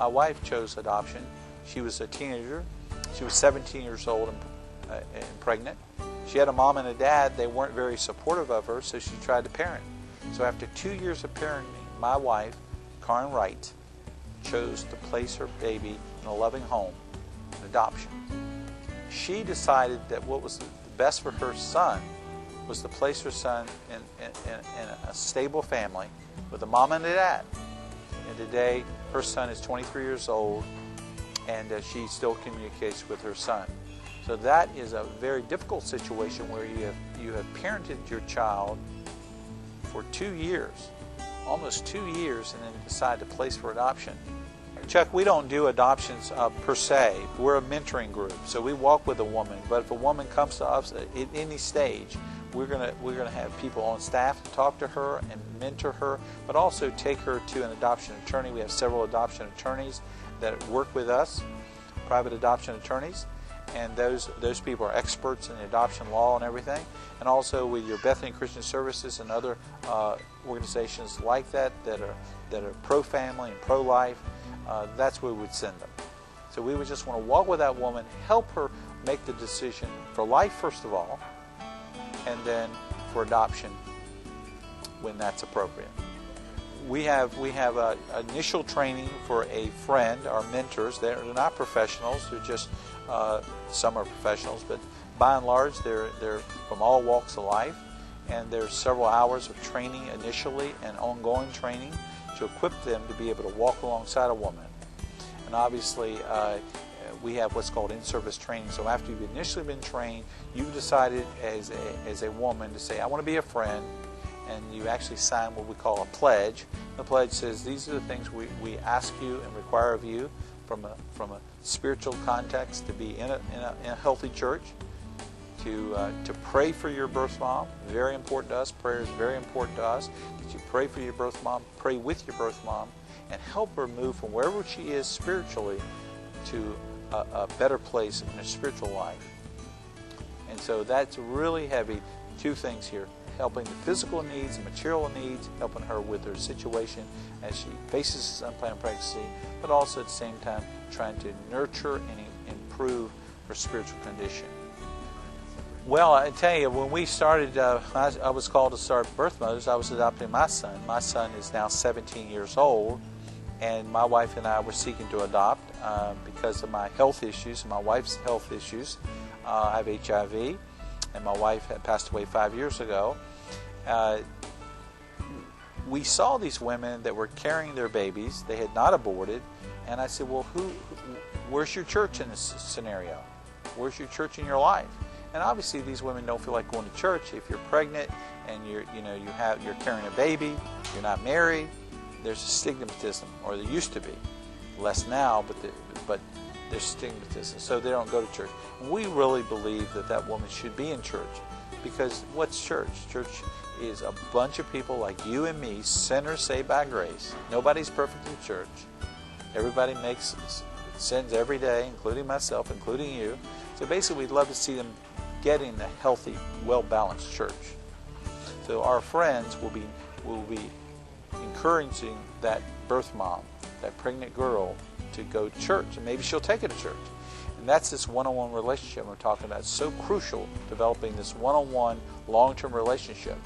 my wife chose adoption. She was a teenager. She was 17 years old and pregnant. She had a mom and a dad. They weren't very supportive of her, so she tried to parent. So after 2 years of parenting, my wife, Karen Wright, chose to place her baby in a loving home, an adoption. She decided that what was best for her son was to place her son in a stable family with a mom and a dad. And today, her son is 23 years old, and she still communicates with her son. So that is a very difficult situation where you have parented your child for 2 years, almost 2 years, and then decide to place for adoption. Chuck, we don't do adoptions per se. We're a mentoring group, so we walk with a woman. But if a woman comes to us at any stage, we're gonna have people on staff to talk to her and mentor her, but also take her to an adoption attorney. We have several adoption attorneys that work with us, private adoption attorneys, and those people are experts in adoption law and everything. And also with your Bethany Christian Services and other organizations like that are pro-family and pro-life, that's where we would send them. So we would just want to walk with that woman, help her make the decision for life first of all, and then for adoption when that's appropriate. We have initial training for a friend, our mentors. They're not professionals. They're just some are professionals, but by and large, they're from all walks of life. And there's several hours of training initially and ongoing training to equip them to be able to walk alongside a woman. And obviously, we have what's called in-service training. So after you've initially been trained, you've decided as a woman to say, I want to be a friend, and you actually sign what we call a pledge. The pledge says these are the things we ask you and require of you from a spiritual context, to be in a healthy church, to pray for your birth mom. Very important to us. Prayer is very important to us. That you pray for your birth mom, pray with your birth mom, and help her move from wherever she is spiritually to a better place in her spiritual life. And so that's really heavy. Two things here: helping the physical needs, the material needs, helping her with her situation as she faces this unplanned pregnancy, but also at the same time trying to nurture and improve her spiritual condition. Well, I tell you, when we started, I was called to start Birthmothers. I was adopting my son. My son is now 17 years old, and my wife and I were seeking to adopt because of my health issues and my wife's health issues. I have HIV, and my wife had passed away 5 years ago. We saw these women that were carrying their babies. They had not aborted, and I said, well, where's your church in this scenario? Where's your church in your life? And obviously these women don't feel like going to church. If you're pregnant and you're carrying a baby, you're not married, there's a stigmatism, or there used to be. Less now, but there's stigmatism, so they don't go to church. And we really believe that woman should be in church, because what's church? Church is a bunch of people like you and me, sinners saved by grace. Nobody's perfect in church. Everybody makes sins every day, including myself, including you. So basically, we'd love to see them getting a healthy, well-balanced church. So our friends will be encouraging that birth mom, that pregnant girl, to go to church, and maybe she'll take her to church. And that's this one-on-one relationship we're talking about. It's so crucial, developing this one-on-one, long-term relationship,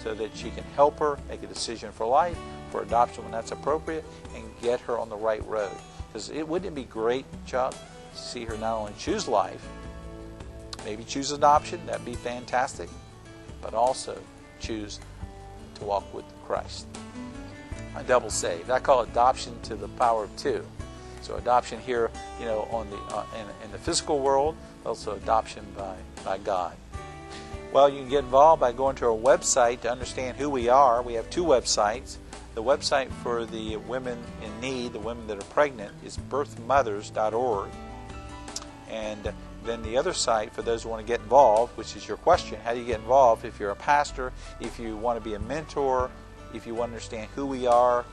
so that she can help her make a decision for life, for adoption when that's appropriate, and get her on the right road. Because wouldn't it be great, Chuck, to see her not only choose life, maybe choose adoption, that'd be fantastic, but also choose to walk with Christ. A double saved. I call adoption to the power of two. So adoption here, on in the physical world, also adoption by God. Well, you can get involved by going to our website to understand who we are. We have two websites. The website for the women in need, the women that are pregnant, is birthmothers.org. And then the other site for those who want to get involved, which is your question: how do you get involved? If you're a pastor, if you want to be a mentor, if you want to understand who we are,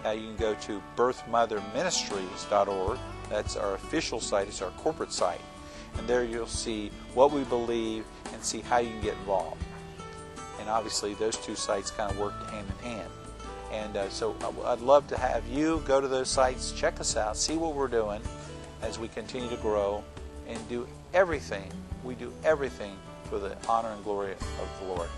you can go to birthmotherministries.org. That's our official site. It's our corporate site. And there you'll see what we believe and see how you can get involved. And obviously those two sites kind of work hand in hand. And so I'd love to have you go to those sites, check us out, see what we're doing as we continue to grow and do everything. We do everything for the honor and glory of the Lord.